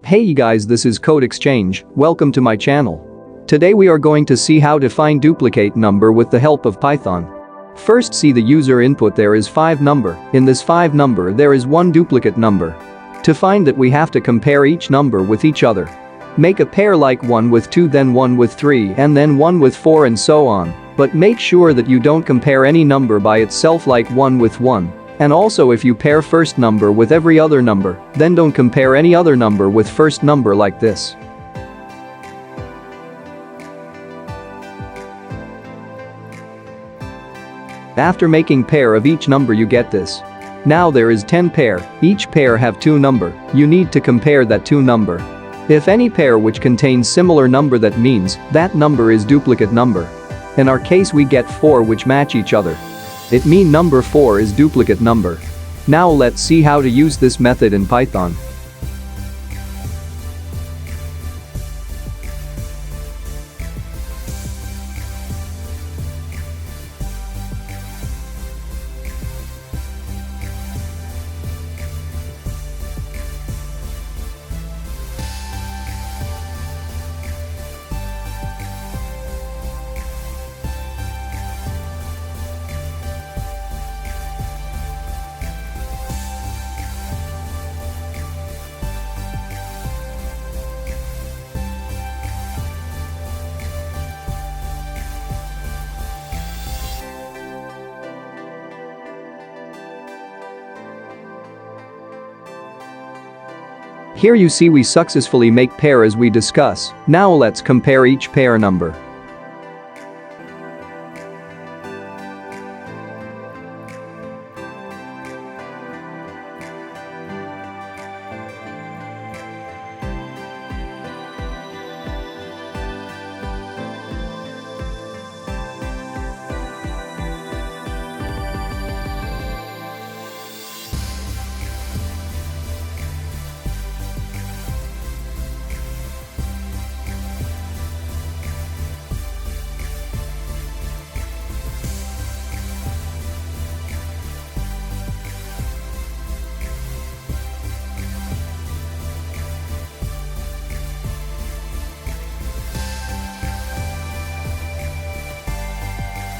Hey guys, this is Code Exchange, welcome to my channel. Today we are going to see how to find duplicate number with the help of Python. First, see the user input. There is 5 number. In this 5 number there is one duplicate number. To find that, we have to compare each number with each other. Make a pair like 1 with 2, then 1 with 3, and then 1 with 4, and so on. But make sure that you don't compare any number by itself like 1 with 1. And also, if you pair first number with every other number, then don't compare any other number with first number like this. After making pair of each number you get this. Now there is 10 pair, each pair have 2 number, you need to compare that 2 number. If any pair which contains similar number, that means that number is duplicate number. In our case we get 4 which match each other. It mean number 4 is duplicate number. Now let's see how to use this method in Python. Here you see we successfully make pair as we discuss. Now let's compare each pair number.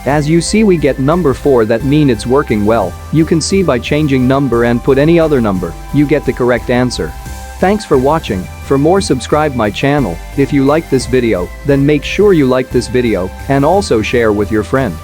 As you see we get number 4, that mean it's working well. You can see by changing number and put any other number, you get the correct answer. Thanks for watching. For more, subscribe my channel. If you like this video, then make sure you like this video and also share with your friend.